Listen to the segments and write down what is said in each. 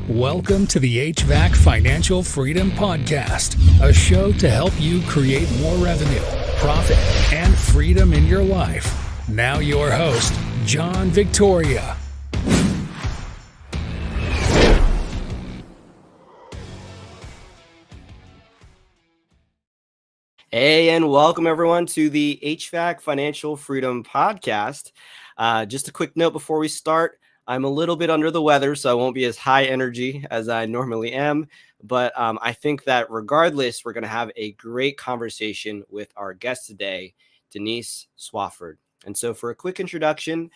Welcome to the HVAC Financial Freedom Podcast, a show to help you create more revenue, profit, and freedom in your life. Now your host, John Victoria. Hey, and welcome everyone to the HVAC Financial Freedom Podcast. Just a quick note before we start. I'm a little bit under the weather, so I won't be as high energy as I normally am. But I think that regardless, we're going to have a great conversation with our guest today, Denise Swafford. And so for a quick introduction,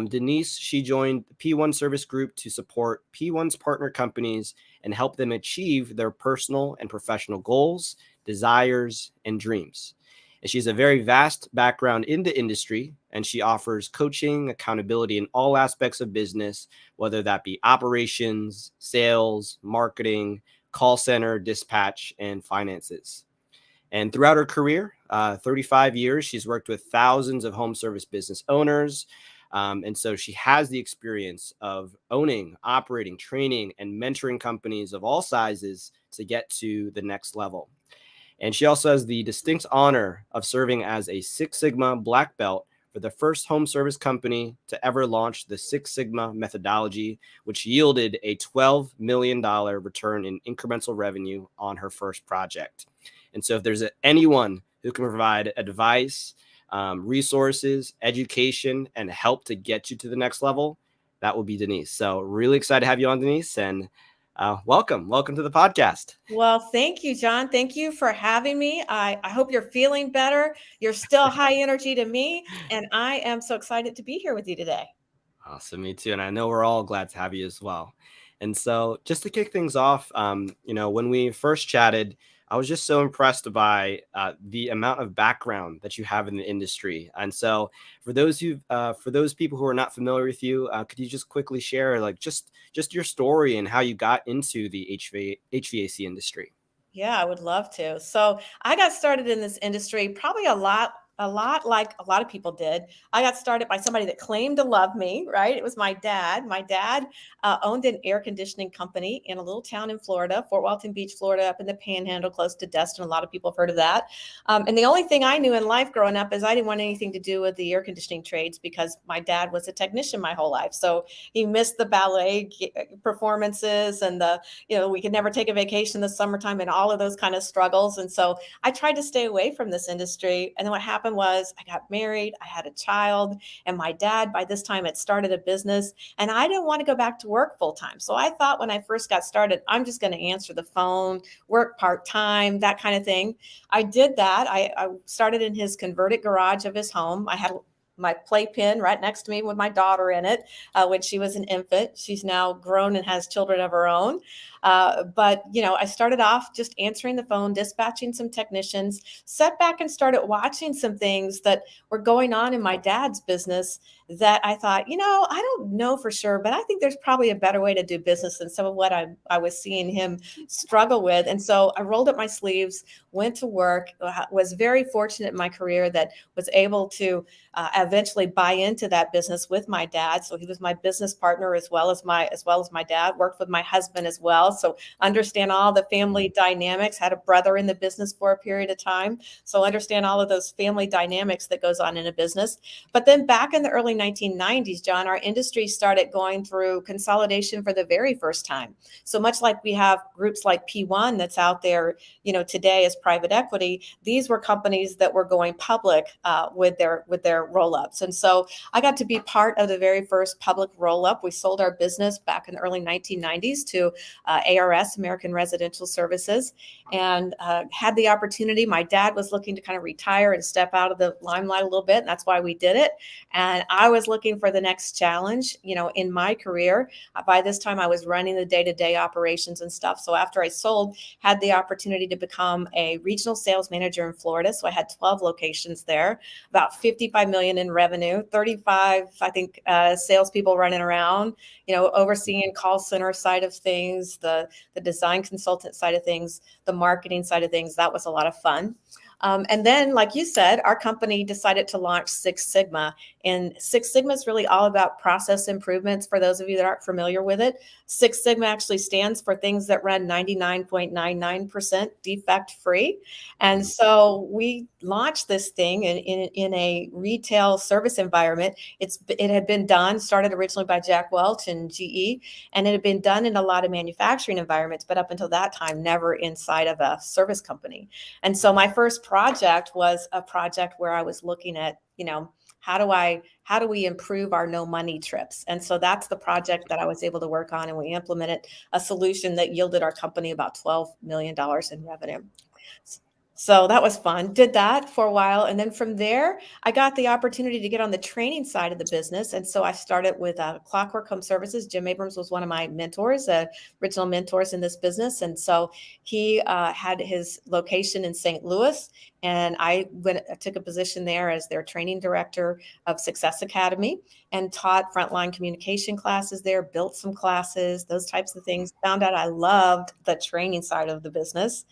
Denise, she joined the P1 Service Group to support P1's partner companies and help them achieve their personal and professional goals, desires, and dreams. And she has a very vast background in the industry, and she offers coaching, accountability in all aspects of business, whether that be operations, sales, marketing, call center, dispatch, and finances. And throughout her career, 35 years, she's worked with thousands of home service business owners. And so she has the experience of owning, operating, training, and mentoring companies of all sizes to get to the next level. And she also has the distinct honor of serving as a Six Sigma Black Belt for the first home service company to ever launch the Six Sigma methodology, which yielded a $12 million return in incremental revenue on her first project. And so if there's anyone who can provide advice, resources, education, and help to get you to the next level, that will be Denise. So really excited to have you on, Denise, and welcome to the podcast. Well, thank you, John. Thank you for having me. I hope you're feeling better. You're still high energy to me, and I am so excited to be here with you today. Awesome, me too. And I know we're all glad to have you as well. And so just to kick things off, when we first chatted, I was just so impressed by the amount of background that you have in the industry. And so for those people who are not familiar with you, could you just quickly share just your story and how you got into the HVAC industry? Yeah, I would love to. So I got started in this industry probably a lot like a lot of people did. I got started by somebody that claimed to love me, right? It was my dad. My dad owned an air conditioning company in a little town in Florida, Fort Walton Beach, Florida, up in the Panhandle, close to Destin. A lot of people have heard of that. And the only thing I knew in life growing up is I didn't want anything to do with the air conditioning trades because my dad was a technician my whole life. So he missed the ballet performances and we could never take a vacation in the summertime and all of those kind of struggles. And so I tried to stay away from this industry. And then what happened was I got married, I had a child, and my dad by this time had started a business, and I didn't want to go back to work full time. So I thought when I first got started, I'm just going to answer the phone, work part-time, that kind of thing. I did that. I started in his converted garage of his home. I had my playpen right next to me with my daughter in it when she was an infant. She's now grown and has children of her own. But I started off just answering the phone, dispatching some technicians, sat back and started watching some things that were going on in my dad's business that I thought, I don't know for sure, but I think there's probably a better way to do business than some of what I was seeing him struggle with. And so I rolled up my sleeves, went to work, was very fortunate in my career that was able to eventually buy into that business with my dad. So he was my business partner as well as my dad, worked with my husband as well. So understand all the family dynamics, had a brother in the business for a period of time. So understand all of those family dynamics that goes on in a business. But then back in the early 1990s, John, our industry started going through consolidation for the very first time. So much like we have groups like P1 that's out there, today as private equity, these were companies that were going public with their roll-ups. And so I got to be part of the very first public roll-up. We sold our business back in the early 1990s to ARS, American Residential Services, and had the opportunity. My dad was looking to kind of retire and step out of the limelight a little bit, and that's why we did it. And I was looking for the next challenge, in my career. By this time, I was running the day-to-day operations and stuff. So after I sold, had the opportunity to become a regional sales manager in Florida. So I had 12 locations there, about $55 million in revenue, 35, I think, salespeople running around, overseeing call center side of things, the design consultant side of things, the marketing side of things. That was a lot of fun. And then, like you said, our company decided to launch Six Sigma. And Six Sigma is really all about process improvements. For those of you that aren't familiar with it, Six Sigma actually stands for things that run 99.99% defect free. And so we launched this thing in a retail service environment. It had been done, started originally by Jack Welch and GE, and it had been done in a lot of manufacturing environments, but up until that time, never inside of a service company. And so my first project was a project where I was looking at, how do we improve our no money trips? And so that's the project that I was able to work on, and we implemented a solution that yielded our company about $12 million in revenue. So that was fun. Did that for a while. And then from there, I got the opportunity to get on the training side of the business. And so I started with Clockwork Home Services. Jim Abrams was one of my mentors, original mentors in this business. And so he had his location in St. Louis. And I took a position there as their training director of Success Academy and taught frontline communication classes there, built some classes, those types of things. Found out I loved the training side of the business.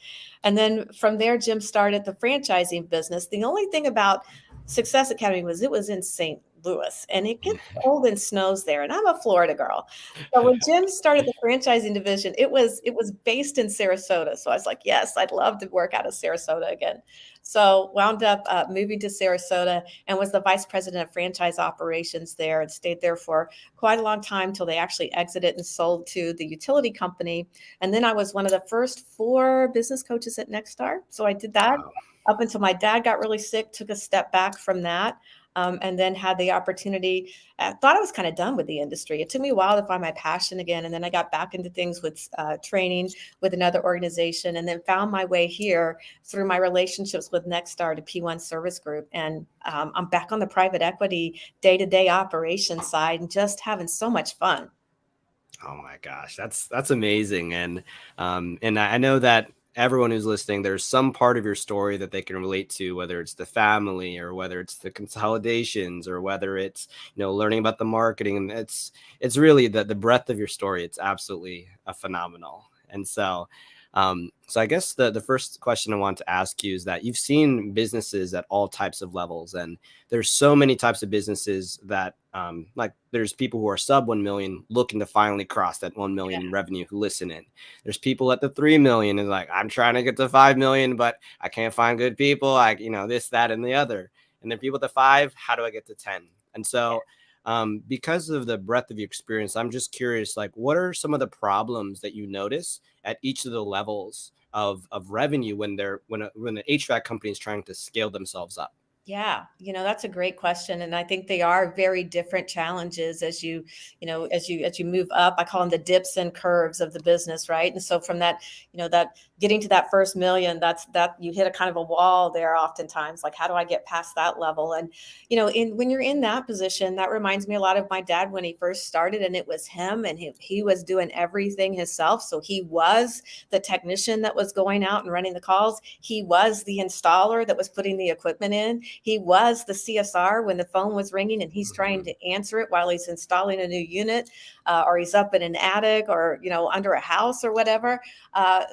And then from there, Jim started the franchising business. The only thing about Success Academy was it was in St. Louis, and it gets cold and snows there. And I'm a Florida girl. So when Jim started the franchising division, it was based in Sarasota. So I was like, yes, I'd love to work out of Sarasota again. So wound up moving to Sarasota and was the vice president of franchise operations there, and stayed there for quite a long time till they actually exited and sold to the utility company. And then I was one of the first 4 business coaches at Nexstar. So I did that up until my dad got really sick, took a step back from that. And then had the opportunity. I thought I was kind of done with the industry. It took me a while to find my passion again. And then I got back into things with training with another organization, and then found my way here through my relationships with Nexstar to P1 Service Group. And I'm back on the private equity day-to-day operations side and just having so much fun. Oh my gosh, that's amazing. And I know that everyone who's listening, there's some part of your story that they can relate to, whether it's the family or whether it's the consolidations or whether it's, learning about the marketing. And it's really the breadth of your story. It's absolutely phenomenal. And so I guess the first question I want to ask you is that you've seen businesses at all types of levels, and there's so many types of businesses that like there's people who are sub 1 million looking to finally cross that 1 million in revenue who listen in. There's people at the 3 million and like, I'm trying to get to 5 million, but I can't find good people. This, that, and the other. And then people at the 5, how do I get to 10? And so because of the breadth of your experience, I'm just curious, like, what are some of the problems that you notice at each of the levels of revenue when the HVAC company is trying to scale themselves up? Yeah, that's a great question. And I think they are very different challenges as you move up. I call them the dips and curves of the business, right? And so from that, that getting to that first million, that you hit a kind of a wall there oftentimes, like, how do I get past that level? And, when you're in that position, that reminds me a lot of my dad when he first started, and it was him, and he was doing everything himself. So he was the technician that was going out and running the calls. He was the installer that was putting the equipment in. He was the CSR when the phone was ringing and he's trying to answer it while he's installing a new unit, or he's up in an attic or, under a house or whatever.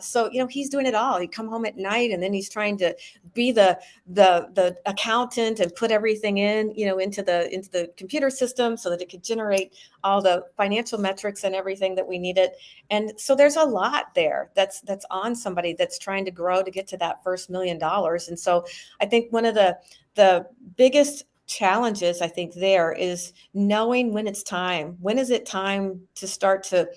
So he's doing it all. He'd come home at night and then he's trying to be the accountant and put everything in, into the computer system so that it could generate all the financial metrics and everything that we needed. And so there's a lot there that's on somebody that's trying to grow to get to that first $1 million. And so I think one of the biggest challenges I think there is knowing when it's time. When is it time to start to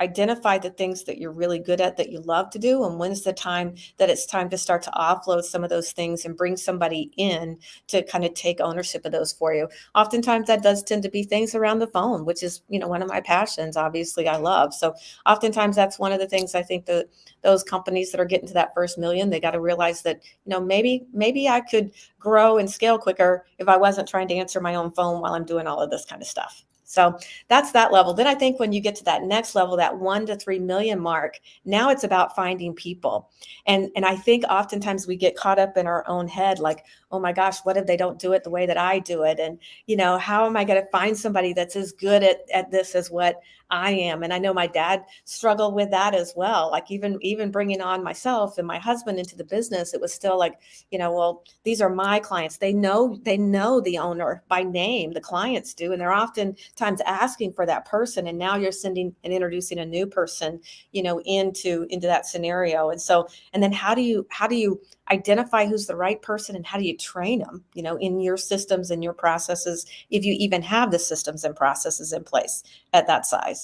identify the things that you're really good at, that you love to do, and when's the time that it's time to start to offload some of those things and bring somebody in to kind of take ownership of those for you. Oftentimes that does tend to be things around the phone, which is, one of my passions, obviously I love. So oftentimes that's one of the things I think that those companies that are getting to that first million, they got to realize that, maybe I could grow and scale quicker if I wasn't trying to answer my own phone while I'm doing all of this kind of stuff. So that's that level. Then I think when you get to that next level, that 1 to 3 million mark, now it's about finding people. And I think oftentimes we get caught up in our own head, like, oh my gosh, what if they don't do it the way that I do it? And, how am I going to find somebody that's as good at this as what I am. And I know my dad struggled with that as well. Like even bringing on myself and my husband into the business, it was still like, well, these are my clients. They know the owner by name, the clients do, and they're oftentimes asking for that person. And now you're sending and introducing a new person, into that scenario. And then how do you identify who's the right person, and how do you train them, in your systems and your processes, if you even have the systems and processes in place at that size.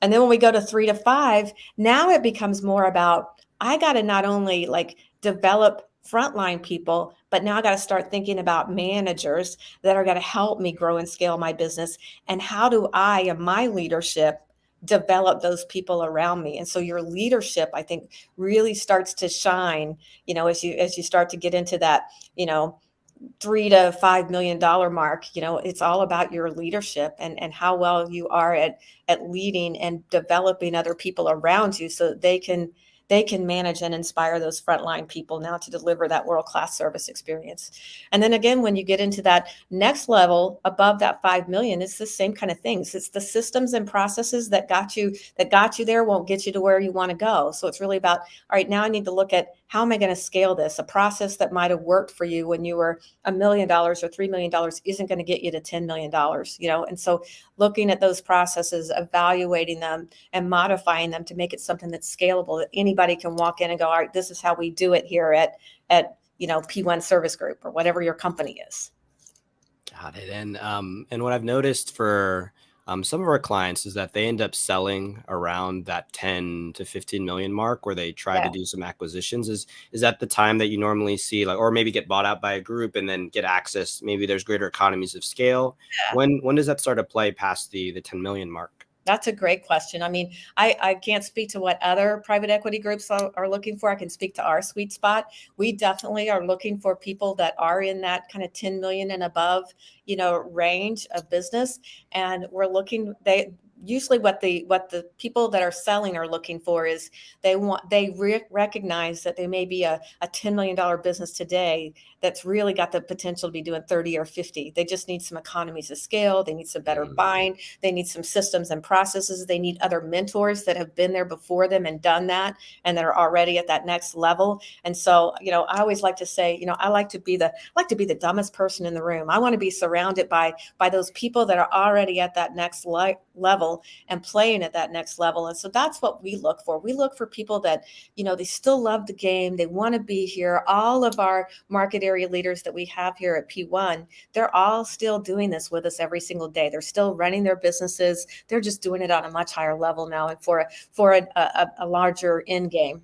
And then when we go to 3 to 5, now it becomes more about, I got to not only like develop frontline people, but now I got to start thinking about managers that are going to help me grow and scale my business. And how do I, in my leadership, develop those people around me? And so your leadership, I think, really starts to shine, as you start to get into that, $3 to $5 million mark. It's all about your leadership and how well you are at leading and developing other people around you, so that they can manage and inspire those frontline people now to deliver that world-class service experience. And then again, when you get into that next level above that 5 million, it's the same kind of things. It's the systems and processes that got you there won't get you to where you want to go. So it's really about, all right, now I need to look at, how am I going to scale this? A process that might have worked for you when you were $1 million or $3 million isn't going to get you to $10 million, And so looking at those processes, evaluating them and modifying them to make it something that's scalable, that anybody can walk in and go, all right, this is how we do it here at P1 Service Group, or whatever your company is. Got it. And what I've noticed for some of our clients is that they end up selling around that 10 to 15 million mark, where they try to do some acquisitions. Is that the time that you normally see, like, or maybe get bought out by a group and then get access? Maybe there's greater economies of scale. Yeah. When does that start to play past the 10 million mark? That's a great question. I mean, I can't speak to what other private equity groups are looking for. I can speak to our sweet spot. We definitely are looking for people that are in that kind of 10 million and above, range of business. And we're looking, usually what the people that are selling are looking for is they recognize that they may be a $10 million business today that's really got the potential to be doing 30 or 50. They just need some economies of scale. They need some better buying. They need some systems and processes. They need other mentors that have been there before them and done that, and that are already at that next level. And so, I always like to say, I like to be the dumbest person in the room. I want to be surrounded by those people that are already at that next level and playing at that next level. And so that's what we look for. We look for people that, they still love the game. They want to be here. All of our market area leaders that we have here at P1, they're all still doing this with us every single day. They're still running their businesses. They're just doing it on a much higher level now, and for a larger end game.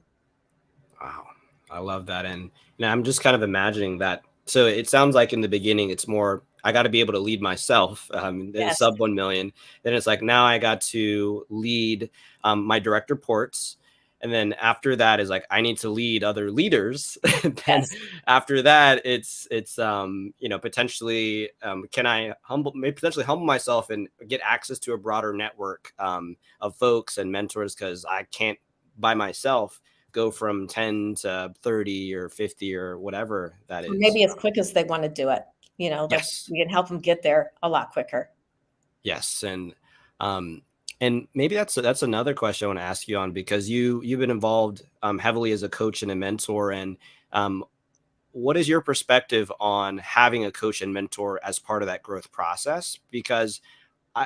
Wow. I love that. And I'm just kind of imagining that. So it sounds like in the beginning, it's more, I got to be able to lead myself, Yes. sub 1 million. Then it's like, now I got to lead my direct reports. And then after that is like, I need to lead other leaders. Then Yes. after that, it's potentially, can I potentially humble myself and get access to a broader network of folks and mentors, because I can't by myself go from 10 to 30 or 50 or whatever that is. Maybe as quick as they want to do it. Yes. We can help them get there a lot quicker. Yes. And maybe that's another question I want to ask you on, because you've been involved heavily as a coach and a mentor. And what is your perspective on having a coach and mentor as part of that growth process? Because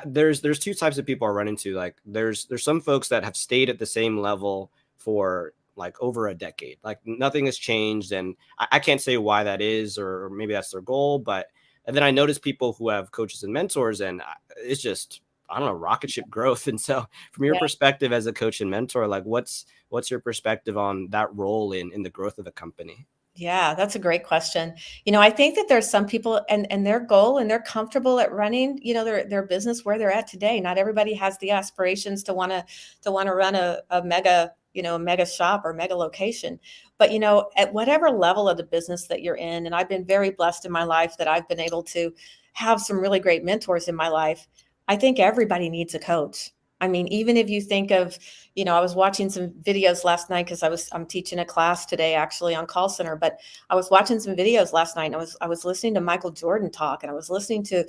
there's two types of people I run into. Like there's some folks that have stayed at the same level for like over a decade, like nothing has changed. And I can't say why that is, or maybe that's their goal. And then I notice people who have coaches and mentors, and it's just, I don't know, rocket ship growth. And so from your perspective as a coach and mentor, like what's your perspective on that role in the growth of the company? Yeah, that's a great question. I think that there's some people and their goal, and they're comfortable at running, their business where they're at today. Not everybody has the aspirations to want to run a mega, a mega shop or mega location. But, at whatever level of the business that you're in, and I've been very blessed in my life that I've been able to have some really great mentors in my life. I think everybody needs a coach. I mean, even if you think of, I was watching some videos last night because I'm teaching a class today actually on call center, but I was watching some videos last night, and I was listening to Michael Jordan talk, and I was listening to,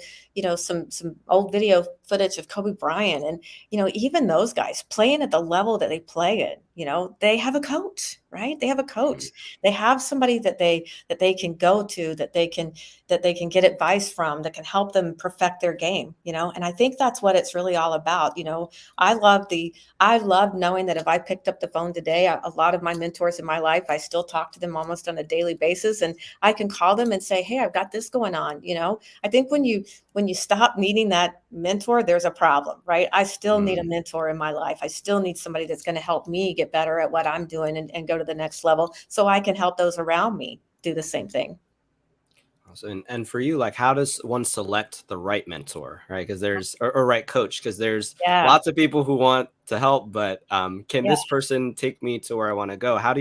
some old video footage of Kobe Bryant and, even those guys playing at the level that they play at, they have a coach, right? They have a coach. They have somebody that they can go to, that they can get advice from, that can help them perfect their game, and I think that's what it's really all about. I love knowing that if I picked up the phone today, a lot of my mentors in my life, I still talk to them almost on a daily basis, and I can call them and say, hey, I've got this going on. I think when you stop needing that mentor, there's a problem, right? I still need a mentor in my life. I still need somebody that's going to help me get better at what I'm doing and go to the next level so I can help those around me do the same thing. And for you, like, how does one select the right mentor, right? Because or right coach, because there's Yeah. lots of people who want to help, but can Yeah. this person take me to where I want to go? How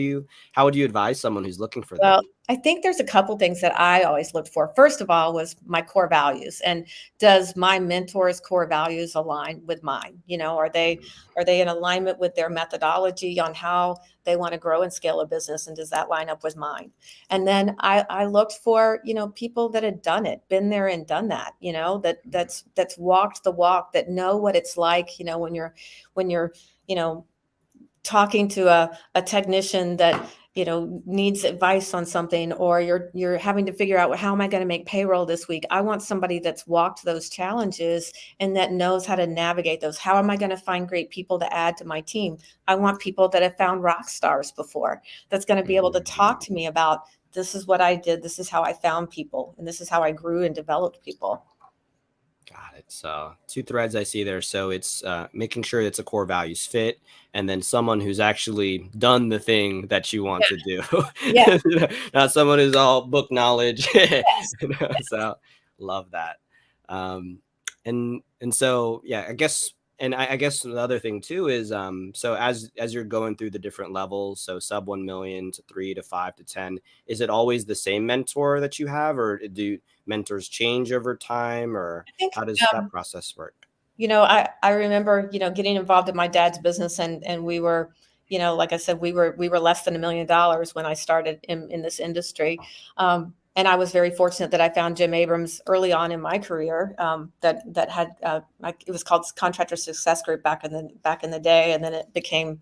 would you advise someone who's looking for that? Well, I think there's a couple things that I always looked for. First of all, was my core values, and does my mentor's core values align with mine? Are they in alignment with their methodology on how they want to grow and scale a business, and does that line up with mine? And then I looked for people that had done it, been there and done that. That's walked the walk, that know what it's like. When you're talking to a technician that needs advice on something, or you're having to figure out, well, how am I going to make payroll this week? I want somebody that's walked those challenges and that knows how to navigate those. How am I going to find great people to add to my team? I want people that have found rock stars before, that's going to be able to talk to me about, this is what I did, this is how I found people, and this is how I grew and developed people. Got it. So two threads I see there. So it's making sure it's a core values fit, and then someone who's actually done the thing that you want to do. Yeah. Not someone who's all book knowledge. Yes. So love that. Um, and so yeah, I guess. And I guess the other thing too is so as you're going through the different levels, so sub 1 million to 3 to 5 to 10, is it always the same mentor that you have, or do mentors change over time, or I think how does that process work? I remember, getting involved in my dad's business, and we were, like I said, we were less than $1 million when I started in this industry. And I was very fortunate that I found Jim Abrams early on in my career, that had, it was called Contractor Success Group back in the day. And then it became,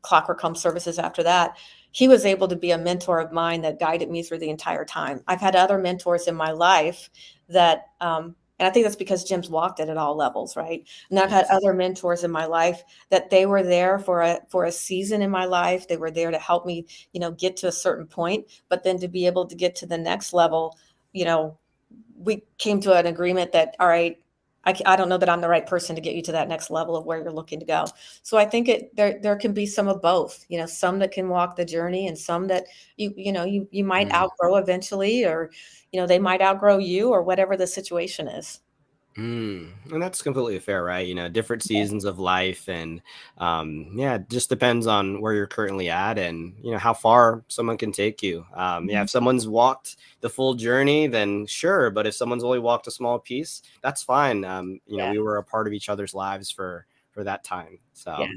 Clockwork Home Services after that. He was able to be a mentor of mine that guided me through the entire time. I've had other mentors in my life that, and I think that's because Jim's walked it at all levels, right? And I've had other mentors in my life that they were there for a season in my life. They were there to help me, get to a certain point, but then to be able to get to the next level, we came to an agreement that, all right, I don't know that I'm the right person to get you to that next level of where you're looking to go. So I think there can be some of both, some that can walk the journey, and some that you might outgrow eventually, or they might outgrow you, or whatever the situation is. And that's completely fair, right? Different seasons of life, and yeah, it just depends on where you're currently at, and how far someone can take you. Yeah, if someone's walked the full journey, then sure. But if someone's only walked a small piece, that's fine. Yeah. We were a part of each other's lives for that time. So Yeah.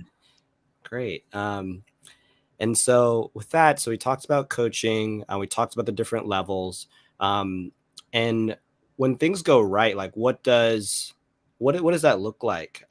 great. And so with that, so we talked about coaching, we talked about the different levels, and when things go right, like what does that look like?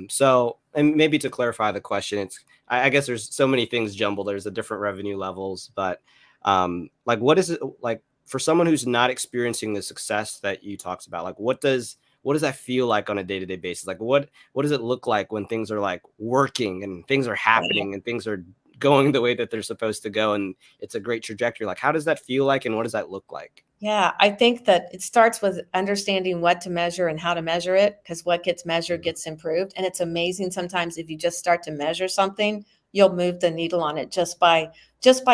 So, and maybe to clarify the question, I guess there's so many things jumbled. There's the different revenue levels, but like, what is it like for someone who's not experiencing the success that you talked about? Like, what does that feel like on a day-to-day basis? Like, what does it look like when things are like working and things are happening and things are going the way that they're supposed to go, and it's a great trajectory? Like, how does that feel like, and what does that look like? Yeah, I think that it starts with understanding what to measure and how to measure it, because what gets measured gets improved. And it's amazing sometimes, if you just start to measure something, you'll move the needle on it just by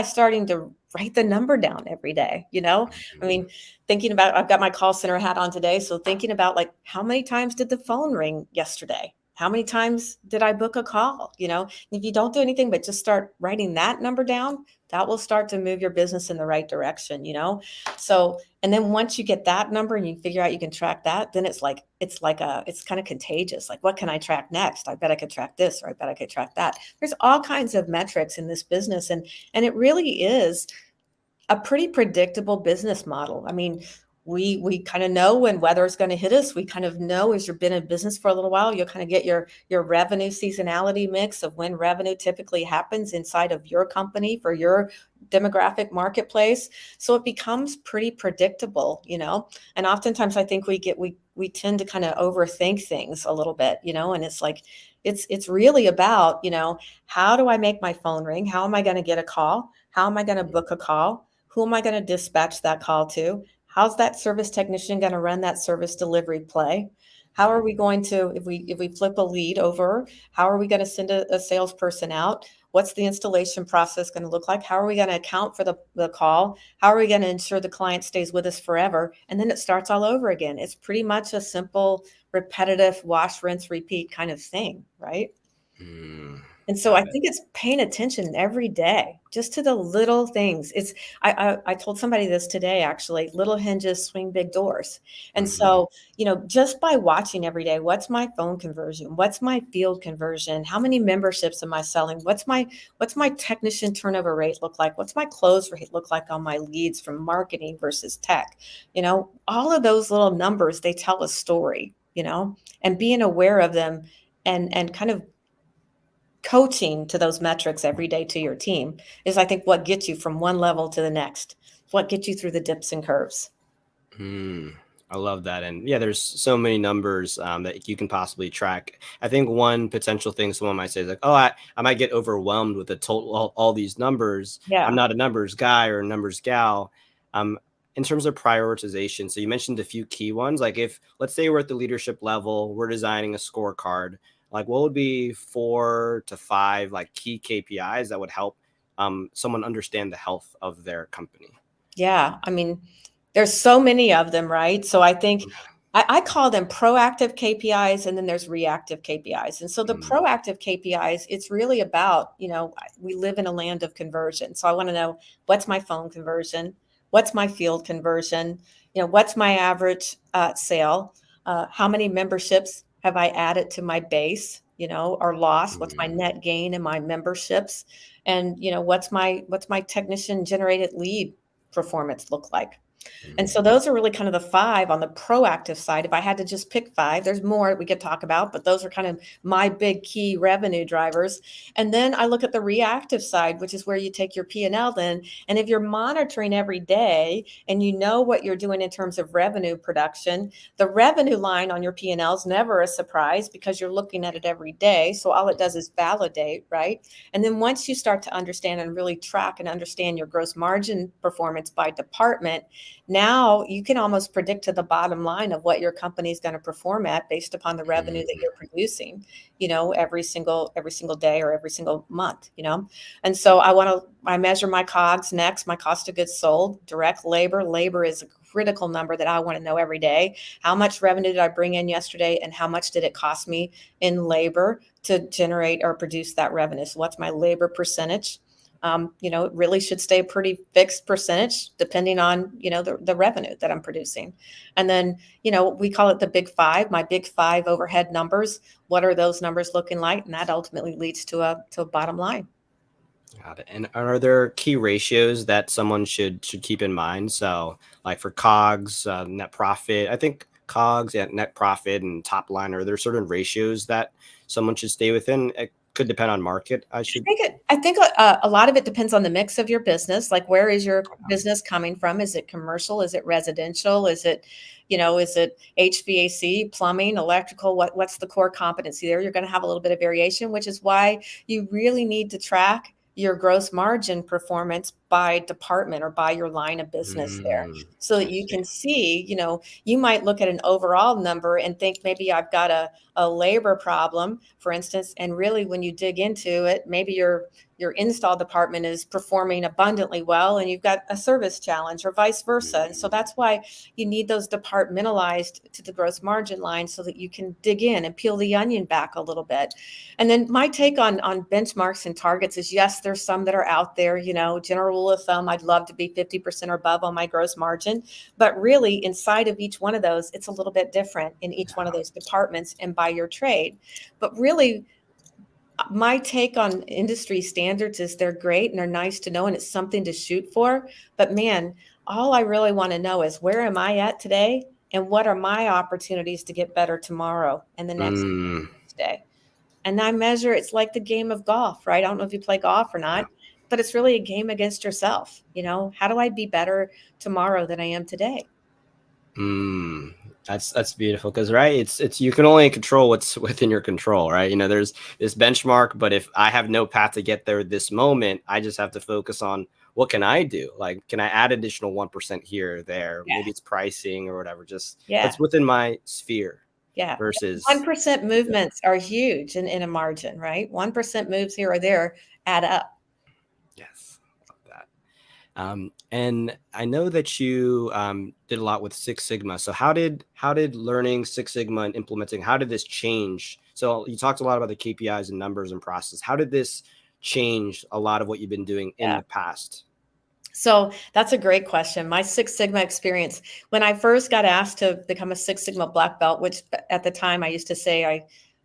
starting to write the number down every day. I mean, thinking about, I've got my call center hat on today, so thinking about, like, how many times did the phone ring yesterday? How many times did I book a call? If you don't do anything but just start writing that number down, that will start to move your business in the right direction. So, and then once you get that number and you figure out you can track that, then it's kind of contagious. Like, what can I track next? I bet I could track this, or I bet I could track that. There's all kinds of metrics in this business, and it really is a pretty predictable business model. I mean, We kind of know when weather is going to hit us. We kind of know, as you've been in business for a little while, you'll kind of get your revenue seasonality mix of when revenue typically happens inside of your company for your demographic marketplace. So it becomes pretty predictable, and oftentimes I think we tend to kind of overthink things a little bit, and it's like it's really about, how do I make my phone ring? How am I going to get a call? How am I going to book a call? Who am I going to dispatch that call to? How's that service technician going to run that service delivery play? How are we going to, if we flip a lead over, how are we going to send a salesperson out? What's the installation process going to look like? How are we going to account for the call? How are we going to ensure the client stays with us forever? And then it starts all over again. It's pretty much a simple, repetitive wash, rinse, repeat kind of thing, right? And so I think it's paying attention every day, just to the little things. I told somebody this today, actually. Little hinges swing big doors. And so, just by watching every day, what's my phone conversion? What's my field conversion? How many memberships am I selling? What's my technician turnover rate look like? What's my close rate look like on my leads from marketing versus tech? All of those little numbers, they tell a story, and being aware of them and kind of coaching to those metrics every day to your team is, I think, what gets you from one level to the next, what gets you through the dips and curves. I love that. And yeah, there's so many numbers that you can possibly track. I think one potential thing someone might say is like, oh, I might get overwhelmed with the total, all these numbers. Yeah. I'm not a numbers guy or a numbers gal. In terms of prioritization, so you mentioned a few key ones. Like, if, let's say, we're at the leadership level, we're designing a scorecard, like what would be 4 to 5 like key KPIs that would help someone understand the health of their company? Yeah. I mean, there's so many of them, right? So I think I call them proactive KPIs, and then there's reactive KPIs. And so the proactive KPIs, it's really about, we live in a land of conversion. So I want to know, what's my phone conversion? What's my field conversion? What's my average sale? How many memberships have I added to my base, or lost? What's my net gain in my memberships? And, what's my technician generated lead performance look like? And so those are really kind of the 5 on the proactive side. If I had to just pick 5, there's more we could talk about, but those are kind of my big key revenue drivers. And then I look at the reactive side, which is where you take your P&L then. And if you're monitoring every day and you know what you're doing in terms of revenue production, the revenue line on your P&L is never a surprise because you're looking at it every day. So all it does is validate, right? And then once you start to understand and really track and understand your gross margin performance by department, now you can almost predict to the bottom line of what your company is going to perform at based upon the revenue that you're producing, every single day or every single month, And so I measure my COGS next, my cost of goods sold, direct labor. Labor is a critical number that I want to know every day. How much revenue did I bring in yesterday, and how much did it cost me in labor to generate or produce that revenue? So what's my labor percentage? It really should stay a pretty fixed percentage depending on, the revenue that I'm producing. And then, we call it the big 5, my big 5 overhead numbers. What are those numbers looking like? And that ultimately leads to a bottom line. Got it. And are there key ratios that someone should keep in mind? So like for COGS, net profit, I think COGS, net profit and top line, are there certain ratios that someone should stay within? It could depend on market. I think a lot of it depends on the mix of your business. Like, where is your business coming from? Is it commercial? Is it residential? Is it HVAC, plumbing, electrical? What's the core competency there? You're going to have a little bit of variation, which is why you really need to track your gross margin performance by department or by your line of business there, so that you can see, you might look at an overall number and think maybe I've got a labor problem, for instance, and really when you dig into it, maybe your install department is performing abundantly well and you've got a service challenge, or vice versa. And so that's why you need those departmentalized to the gross margin line, so that you can dig in and peel the onion back a little bit. And then my take on benchmarks and targets is, yes, there's some that are out there, general rule of thumb, I'd love to be 50% or above on my gross margin, but really inside of each one of those, it's a little bit different in each one of those departments and by your trade. But really, my take on industry standards is they're great and they're nice to know and it's something to shoot for. But man, all I really want to know is where am I at today and what are my opportunities to get better tomorrow and the next Mm, day. And I measure it's like the game of golf, right? I don't know if you play golf or yeah. not, but it's really a game against yourself. How do I be better tomorrow than I am today? Mm, that's beautiful because right, it's you can only control what's within your control, right? There's this benchmark, but if I have no path to get there this moment, I just have to focus on what can I do? Like, can I add additional 1% here or there? Yeah. Maybe it's pricing or whatever, just Yeah. what's within my sphere Yeah. versus 1% movements are huge in a margin, right? 1% moves here or there add up. yes, love that. And I know that you did a lot with Six Sigma. So how did learning Six Sigma and implementing, how did this change? So you talked a lot about the KPIs and numbers and process. How did this change a lot of what you've been doing in Yeah. the past? So that's a great question. My Six Sigma experience, when I first got asked to become a Six Sigma black belt, which at the time I used to say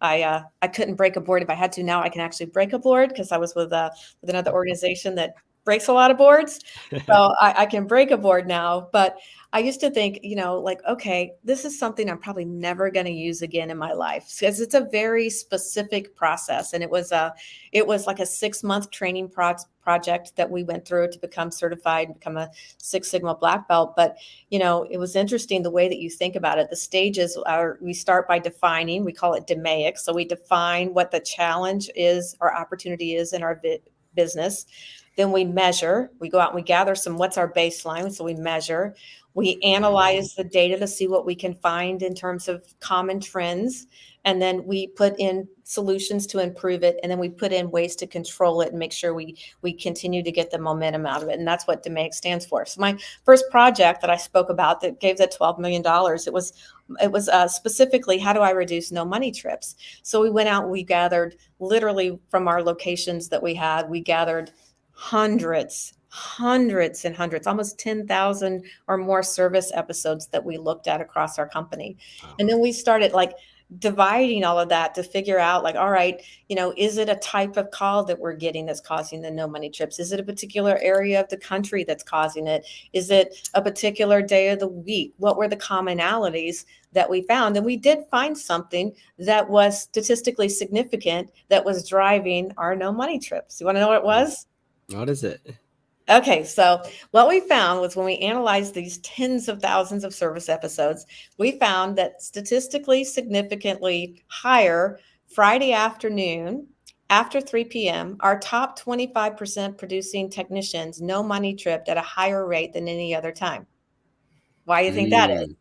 I couldn't break a board if I had to. Now I can actually break a board because I was with another organization that breaks a lot of boards. So I can break a board now. But I used to think, like, okay, this is something I'm probably never going to use again in my life because it's a very specific process, and it was like a 6-month training project that we went through to become certified, become a Six Sigma black belt. But it was interesting the way that you think about it. The stages are, we start by defining, we call it DMAIC. So we define what the challenge is or opportunity is in our business. Then we measure, we go out and we gather what's our baseline. So we measure, we analyze the data to see what we can find in terms of common trends. And then we put in solutions to improve it. And then we put in ways to control it and make sure we continue to get the momentum out of it. And that's what DMAIC stands for. So my first project that I spoke about that gave that $12 million, it was specifically, how do I reduce no money trips? So we went out and we gathered literally from our locations that we had, we gathered hundreds and hundreds, almost 10,000 or more service episodes that we looked at across our company. And then we started like dividing all of that to figure out like, all right, is it a type of call that we're getting that's causing the no money trips? Is it a particular area of the country that's causing it? Is it a particular day of the week? What were the commonalities that we found? And we did find something that was statistically significant that was driving our no money trips. You want to know what it was? What is it? Okay, so what we found was when we analyzed these tens of thousands of service episodes, we found that statistically significantly higher Friday afternoon after 3 p.m., our top 25% producing technicians no money tripped at a higher rate than any other time. Why do you think that is?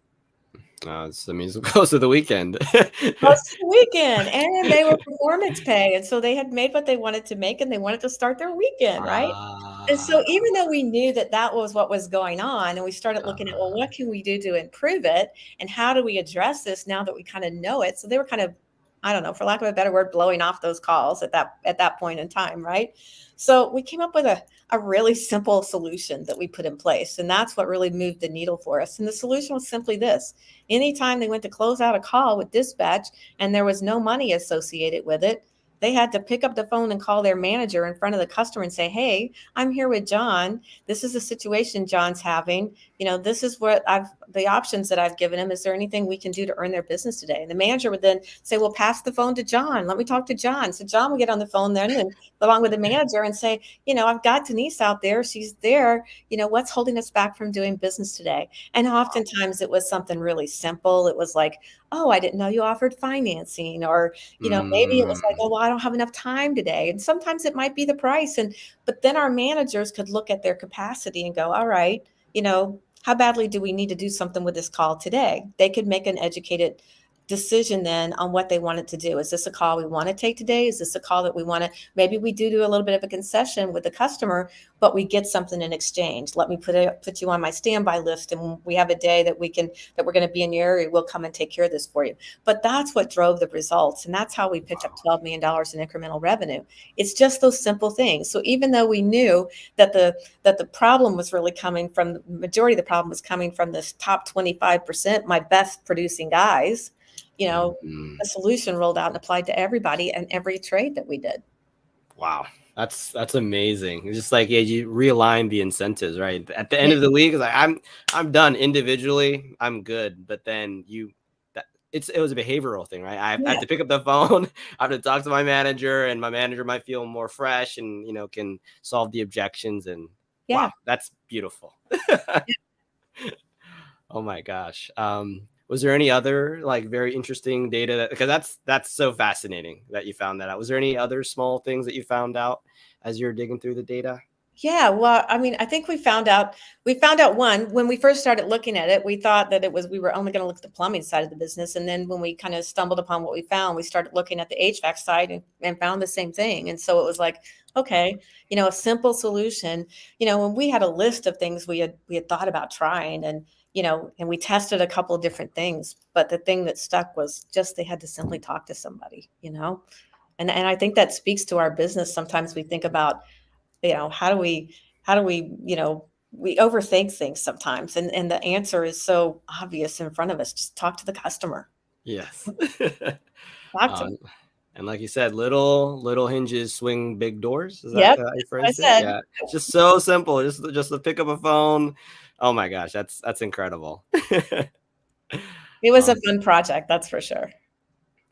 That means close to the weekend. Close to the weekend, and they were performance pay, and so they had made what they wanted to make, and they wanted to start their weekend, right? And so Ah, even though we knew that that was what was going on, and we started looking at, well, uh, what can we do to improve it, and how do we address this now that we kind of know it? So they were kind of, I don't know, for lack of a better word, blowing off those calls at that point in time, right? So we came up with a really simple solution that we put in place, and that's what really moved the needle for us. And the solution was simply this: anytime they went to close out a call with dispatch and there was no money associated with it, they had to pick up the phone and call their manager in front of the customer and say, hey, I'm here with John. This is the situation John's having. This is what the options that I've given him. Is there anything we can do to earn their business today? And the manager would then say, well, pass the phone to John. Let me talk to John. So John would get on the phone then and along with the manager and say, I've got Denise out there. She's there. What's holding us back from doing business today? And oftentimes it was something really simple. It was like, oh, I didn't know you offered financing, or maybe it was like, oh, well, I don't have enough time today. And sometimes it might be the price. But then our managers could look at their capacity and go, all right, how badly do we need to do something with this call today? They could make an educated decision then on what they wanted to do. Is this a call we want to take today? Is this a call that we want to, maybe we do a little bit of a concession with the customer, but we get something in exchange. Let me put you on my standby list, and we have a day that we're going to be in your area. We'll come and take care of this for you. But that's what drove the results. And that's how we picked up $12 million in incremental revenue. It's just those simple things. So even though we knew that the problem was really coming from, the majority of the problem was coming from this top 25%, my best producing guys, a solution rolled out and applied to everybody and every trade that we did. Wow. That's amazing. It's just like, yeah, you realign the incentives, right? At the end of the week, it's like, I'm done individually. I'm good. But then it was a behavioral thing, right? I have to pick up the phone. I have to talk to my manager, and my manager might feel more fresh and, can solve the objections. And wow, that's beautiful. Oh my gosh. Was there any other like very interesting data because that's so fascinating that you found that out. Was there any other small things that you found out as you're digging through the data? Yeah, well, I mean, I think we found out one, when we first started looking at it, we thought that we were only going to look at the plumbing side of the business. And then when we kind of stumbled upon what we found, we started looking at the HVAC side and found the same thing. And so it was like, okay, a simple solution, when we had a list of things we had thought about trying, and we tested a couple of different things, but the thing that stuck was just they had to simply talk to somebody, and I think that speaks to our business. Sometimes we think about, how do we, we overthink things sometimes. And the answer is so obvious in front of us. Just talk to the customer. Yes. Talk to them. And like you said, little hinges swing big doors. Is that Yep, how you that's what I phrased it? said. Yeah. It's just so simple. Just to pick up a phone. Oh my gosh, that's incredible. It was a fun project, that's for sure.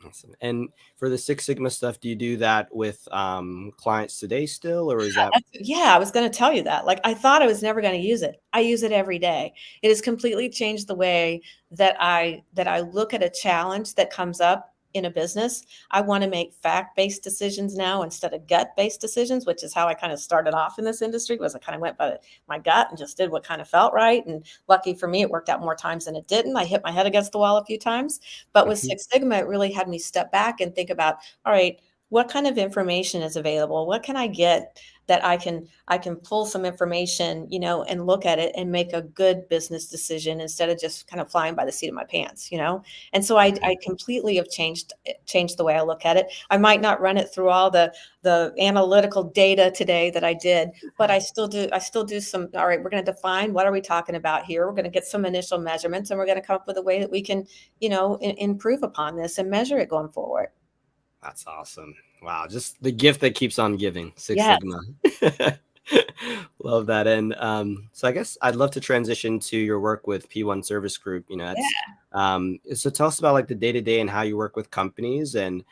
Awesome. And for the Six Sigma stuff, do you do that with clients today still, or is that? Yeah, I was going to tell you that. Like, I thought I was never going to use it. I use it every day. It has completely changed the way that I look at a challenge that comes up in a business. I want to make fact-based decisions now instead of gut-based decisions, which is how I kind of started off in this industry. Was I kind of went by my gut and just did what kind of felt right. And lucky for me, it worked out more times than it didn't. I hit my head against the wall a few times, but with Six Sigma, it really had me step back and think about, all right, what kind of information is available? What can I get that I can pull some information, and look at it and make a good business decision instead of just kind of flying by the seat of my pants, And so I completely have changed the way I look at it. I might not run it through all the analytical data today that I did, but I still do some, all right, we're going to define what are we talking about here. We're going to get some initial measurements, and we're going to come up with a way that we can, improve upon this and measure it going forward. That's awesome. Wow. Just the gift that keeps on giving. Six Sigma. Love that. And so I guess I'd love to transition to your work with P1 Service Group. So tell us about like the day-to-day and how you work with companies, and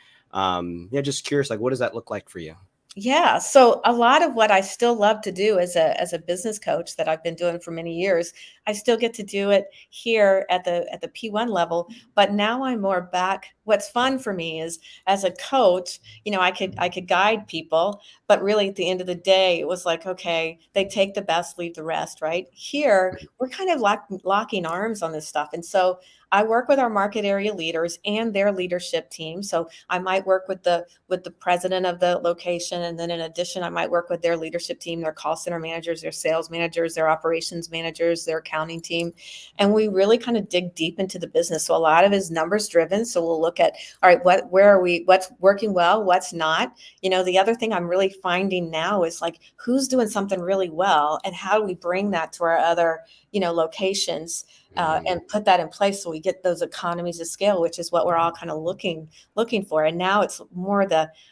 just curious, like, what does that look like for you? Yeah. So a lot of what I still love to do as a business coach that I've been doing for many years, I still get to do it here at the P1 level, but now I'm more back. What's fun for me is, as a coach, I could guide people, but really at the end of the day, it was like, okay, they take the best, leave the rest, right? Here, we're kind of locking arms on this stuff. And so I work with our market area leaders and their leadership team. So I might work with the president of the location, and then in addition, I might work with their leadership team, their call center managers, their sales managers, their operations managers, their accounting team, and we really kind of dig deep into the business. So a lot of it is numbers driven. So we'll look at, all right, where are we? What's working well? What's not? The other thing I'm really finding now is like, who's doing something really well, and how do we bring that to our other locations and put that in place so we get those economies of scale, which is what we're all kind of looking for. And now it's more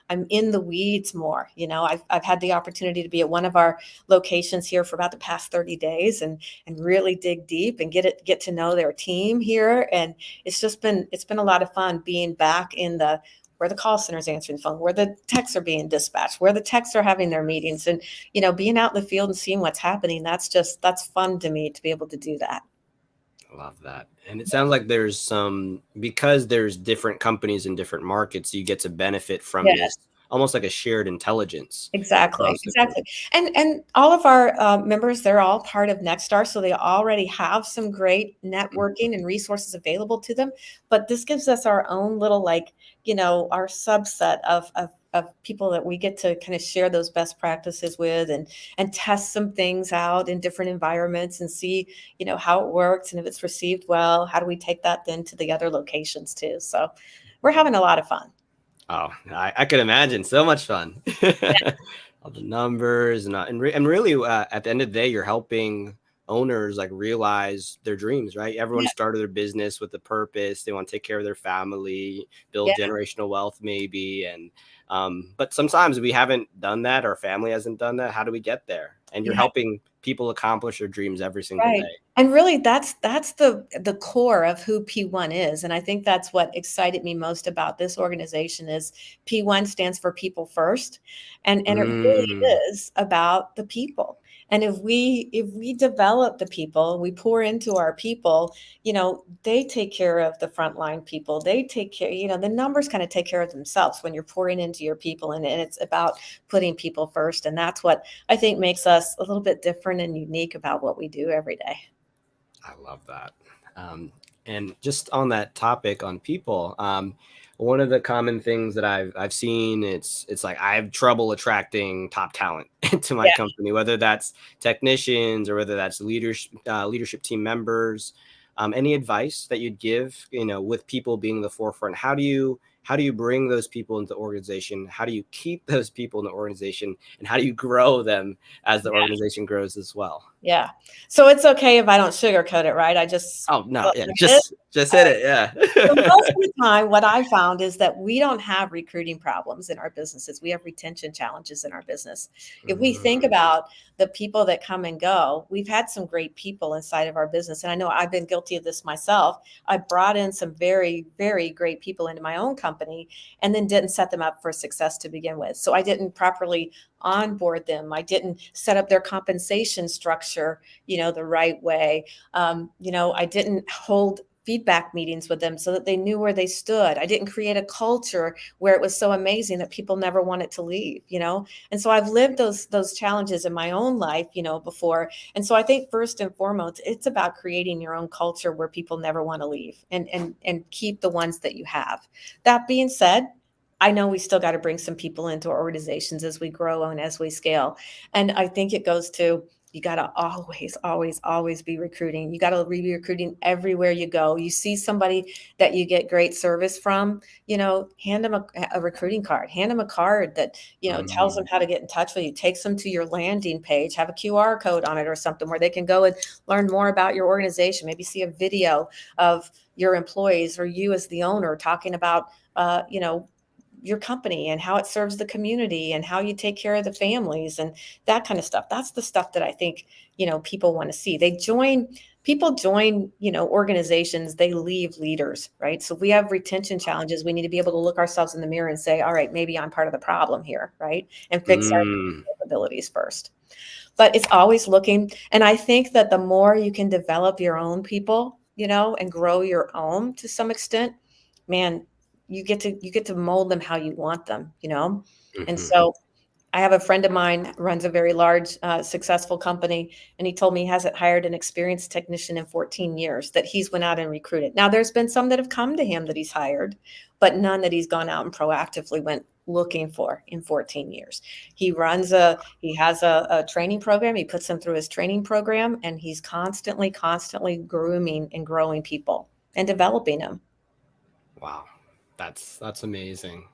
I'm in the weeds more. I've had the opportunity to be at one of our locations here for about the past 30 days and really dig deep and get to know their team here. And it's been a lot of fun being back in where the call center is answering the phone, where the techs are being dispatched, where the techs are having their meetings, and being out in the field and seeing what's happening. That's fun to me to be able to do that. Love that. And it sounds like because there's different companies in different markets, you get to benefit from this, almost like a shared intelligence. Exactly. And all of our members, they're all part of Nexstar, so they already have some great networking and resources available to them. But this gives us our own little, our subset of people that we get to kind of share those best practices with and test some things out in different environments and see, how it works. And if it's received well, how do we take that then to the other locations too? So we're having a lot of fun. Oh, I could imagine. So much fun. All the numbers and really at the end of the day, you're helping owners like realize their dreams, right? Everyone Yeah. started their business with a purpose. They want to take care of their family, Yeah. build generational wealth maybe. And but sometimes we haven't done that. Our family hasn't done that. How do we get there? And you're Yeah. helping people accomplish their dreams every single Right. day. And really that's the core of who P1 is. And I think that's what excited me most about this organization is P1 stands for people first. And it really Mm, is about the people. And if we develop the people, we pour into our people, they take care of the frontline people. They take care, the numbers kind of take care of themselves when you're pouring into your people. And it's about putting people first. And that's what I think makes us a little bit different and unique about what we do every day. I love that. And just on that topic on people, one of the common things that I've seen, it's like I have trouble attracting top talent into my Yeah. company, whether that's technicians or whether that's leadership team members. Any advice that you'd give, with people being the forefront? How do you bring those people into the organization? How do you keep those people in the organization? And how do you grow them as the organization grows as well? Yeah. So it's okay if I don't sugarcoat it, right? I just Oh no, well, yeah, there it is. just hit it, yeah. So most of the time, what I found is that we don't have recruiting problems in our businesses. We have retention challenges in our business. If we think Mm, about the people that come and go, we've had some great people inside of our business. And I know I've been guilty of this myself. I brought in some very, very great people into my own company and then didn't set them up for success to begin with. So I didn't properly onboard them. I didn't set up their compensation structure, the right way. I didn't hold feedback meetings with them so that they knew where they stood. I didn't create a culture where it was so amazing that people never wanted to leave. And so I've lived those challenges in my own life, before. And so I think first and foremost, it's about creating your own culture where people never want to leave and keep the ones that you have. That being said, I know we still got to bring some people into our organizations as we grow and as we scale. And I think it goes to you got to always, always, always be recruiting. You got to be recruiting everywhere you go. You see somebody that you get great service from, hand them a recruiting card, hand them a card that, tells them mm, how to get in touch with you, takes them to your landing page, have a QR code on it or something where they can go and learn more about your organization, maybe see a video of your employees or you as the owner talking about, your company and how it serves the community and how you take care of the families and that kind of stuff. That's the stuff that I think, people want to see. People join, organizations, they leave leaders, right? So if we have retention challenges, we need to be able to look ourselves in the mirror and say, all right, maybe I'm part of the problem here, right? And fix our mm, capabilities first. But it's always looking. And I think that the more you can develop your own people, and grow your own to some extent, man, you get to mold them how you want them. And mhm. so I have a friend of mine runs a very large, successful company, and he told me he hasn't hired an experienced technician in 14 years that he's went out and recruited. Now, there's been some that have come to him that he's hired, but none that he's gone out and proactively went looking for in 14 years. He has a training program. He puts them through his training program, and he's constantly, constantly grooming and growing people and developing them. Wow. That's amazing.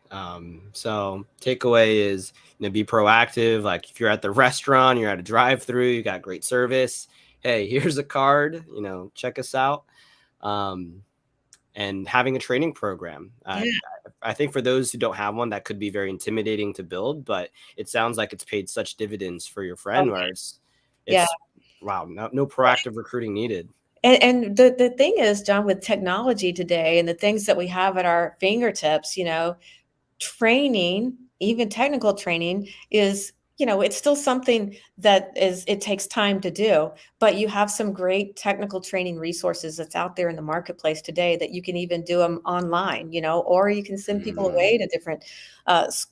So takeaway is, be proactive. Like if you're at the restaurant, you're at a drive-through, you got great service. Hey, here's a card, check us out. Um, and having a training program. Yeah. I think for those who don't have one, that could be very intimidating to build, but it sounds like it's paid such dividends for your Oh, friend where it's, yeah. it's wow, no proactive recruiting needed. And the thing is, John, with technology today and the things that we have at our fingertips, training, even technical training is, it's still something that it takes time to do, but you have some great technical training resources that's out there in the marketplace today that you can even do them online, or you can send people Mm, away to different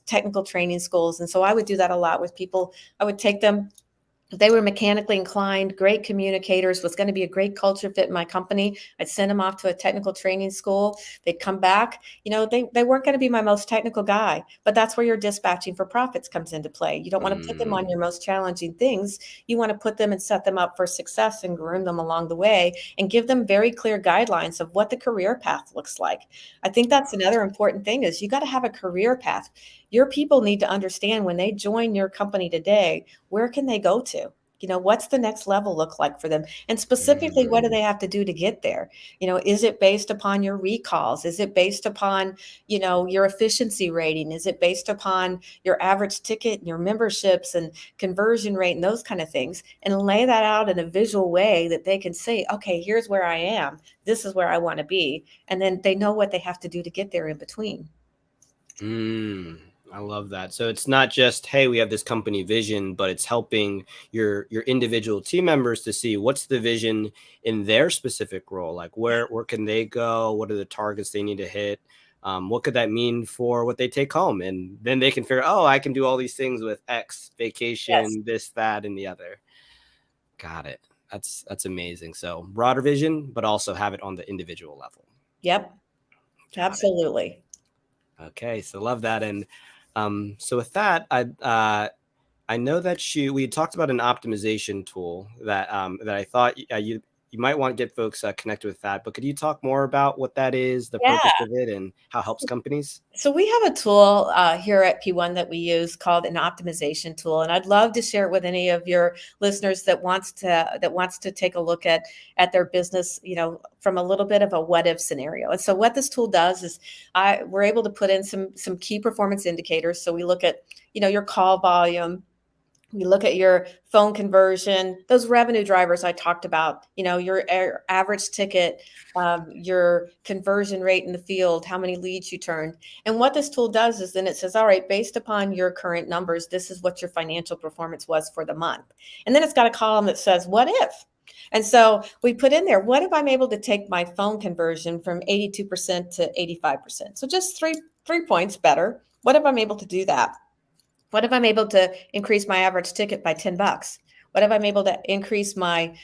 technical training schools. And so I would do that a lot with people. I would take them. They were mechanically inclined, great communicators, was going to be a great culture fit in my company. I'd send them off to a technical training school. They'd come back. They weren't going to be my most technical guy, but that's where your dispatching for profits comes into play. You don't want to put them on mm. your most challenging things. You want to put them and set them up for success and groom them along the way and give them very clear guidelines of what the career path looks like. I think that's another important thing is you got to have a career path. Your people need to understand when they join your company today, where can they go to? What's the next level look like for them? And specifically, what do Mm. they have to do to get there? Is it based upon your recalls? Is it based upon, your efficiency rating? Is it based upon your average ticket and your memberships and conversion rate and those kind of things? And lay that out in a visual way that they can say, okay, here's where I am. This is where I want to be. And then they know what they have to do to get there in between. I love that. So it's not just, hey, we have this company vision, but it's helping your individual team members to see what's the vision in their specific role. Like where can they go? What are the targets they need to hit? What could that mean for what they take home? And then they can figure, oh, I can do all these things with X, Yes. vacation, this, that, and the other. Got it. That's amazing. So broader vision, but also have it on the individual level. Yep. Got it. Absolutely. Okay, so love that. And so with that, I know that we had talked about an optimization tool that I thought you might want to get folks connected with that. But could you talk more about what that is, the Yeah. purpose of it, and how it helps companies? So we have a tool here at P1 that we use called an optimization tool, and I'd love to share it with any of your listeners that wants to take a look at their business, from a little bit of a what if scenario. And so what this tool does is we're able to put in some key performance indicators. So we look at your call volume. We look at your phone conversion, those revenue drivers I talked about, your average ticket, your conversion rate in the field, how many leads you turned. And what this tool does is then it says, all right, based upon your current numbers, this is what your financial performance was for the month. And then it's got a column that says, what if? And so we put in there, what if I'm able to take my phone conversion from 82% to 85%? So just three points better. What if I'm able to do that? What if I'm able to increase my average ticket by $10? What if I'm able to increase my,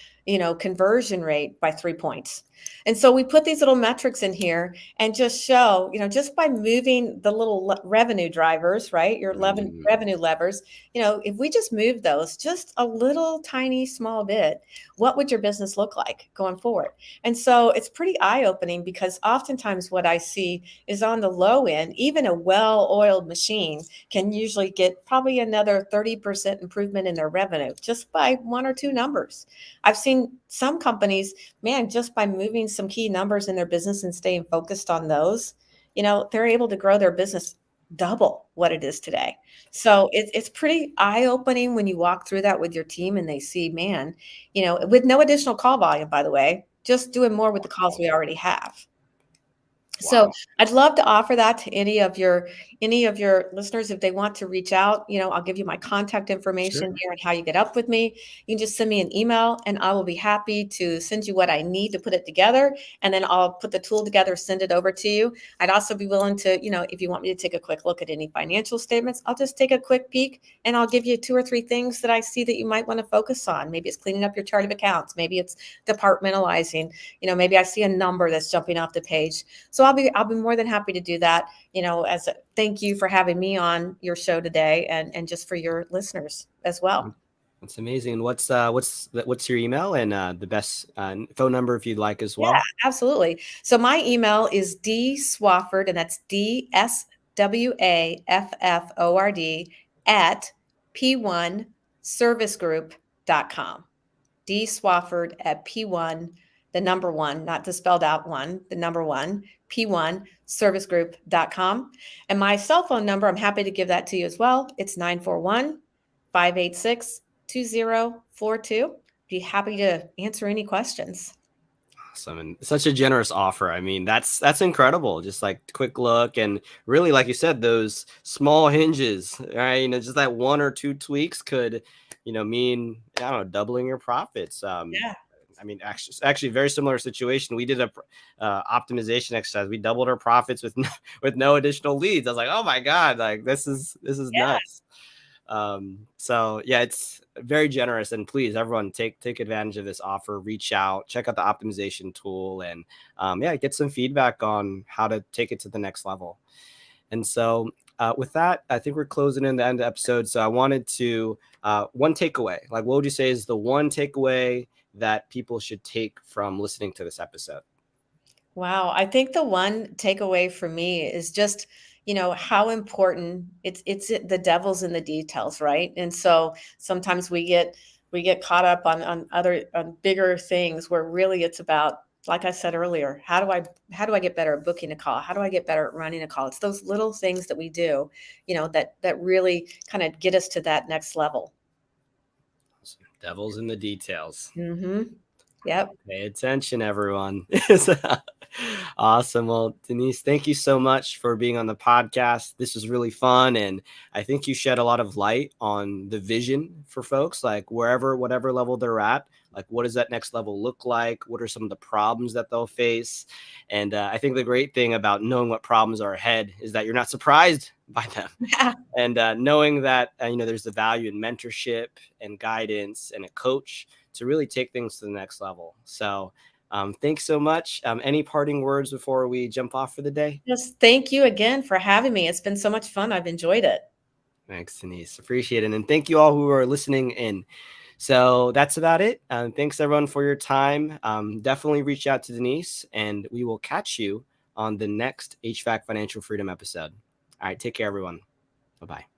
conversion rate by 3 points? And so we put these little metrics in here and just show, just by moving the little revenue drivers, right? Your Mm, revenue levers, if we just move those just a little tiny small bit, what would your business look like going forward? And so it's pretty eye-opening because oftentimes what I see is on the low end, even a well-oiled machine can usually get probably another 30% improvement in their revenue just by one or two numbers. I've seen some companies, man, just by moving some key numbers in their business and staying focused on those, they're able to grow their business double what it is today. So it's pretty eye-opening when you walk through that with your team and they see, man, with no additional call volume, by the way, just doing more with the calls we already have. So wow. I'd love to offer that to any of your listeners if they want to reach out. I'll give you my contact Sure. information here and how you get up with me. You can just send me an email and I will be happy to send you what I need to put it together. And then I'll put the tool together, send it over to you. I'd also be willing to, if you want me to take a quick look at any financial statements, I'll just take a quick peek and I'll give you 2 or 3 things that I see that you might want to focus on. Maybe it's cleaning up your chart of accounts. Maybe it's departmentalizing. Maybe I see a number that's jumping off the page. So I'll be more than happy to do that, as a thank you for having me on your show today and just for your listeners as well. That's amazing. And what's your email and the best phone number if you'd like as Yeah, well? absolutely. So my email is dswafford, and that's DSWAFFORD at p1servicegroup.com. D Swafford at P1, the number one, not the spelled out one, the number one, P1servicegroup.com. And my cell phone number, I'm happy to give that to you as well. It's 941-586-2042. Be happy to answer any questions. Awesome. And such a generous offer. I mean, that's incredible. Just like quick look and really, like you said, those small hinges, right? Just that 1 or 2 tweaks could, mean, I don't know, doubling your profits. Yeah. I mean, actually, very similar situation. We did a optimization exercise. We doubled our profits with no additional leads. I was like, oh my god, like this is Yeah. nuts. So yeah, it's very generous, and please, everyone, take advantage of this offer. Reach out, check out the optimization tool, and yeah, get some feedback on how to take it to the next level. And so with that, I think we're closing in the end of the episode. So I wanted to one takeaway. Like, what would you say is the one takeaway that people should take from listening to this episode? Wow. I think the one takeaway for me is just, how important it's the devil's in the details, right? And so sometimes we get We get caught up on bigger things where really it's about, like I said earlier, how do I get better at booking a call? How do I get better at running a call? It's those little things that we do, that really kind of get us to that next level. Devil's in the details. Mm-hmm. Yep. Pay attention, everyone. Awesome. Well, Denise, thank you so much for being on the podcast. This was really fun. And I think you shed a lot of light on the vision for folks, like whatever level they're at, like what does that next level look like? What are some of the problems that they'll face? And I think the great thing about knowing what problems are ahead is that you're not surprised by them. Yeah. And knowing that, there's the value in mentorship and guidance and a coach to really take things to the next level. So thanks so much. Any parting words before we jump off for the day? Just thank you again for having me. It's been so much fun. I've enjoyed it. Thanks, Denise. Appreciate it. And thank you all who are listening in. So that's about it. Thanks, everyone, for your time. Definitely reach out to Denise, and we will catch you on the next HVAC Financial Freedom episode. All right. Take care, everyone. Bye-bye.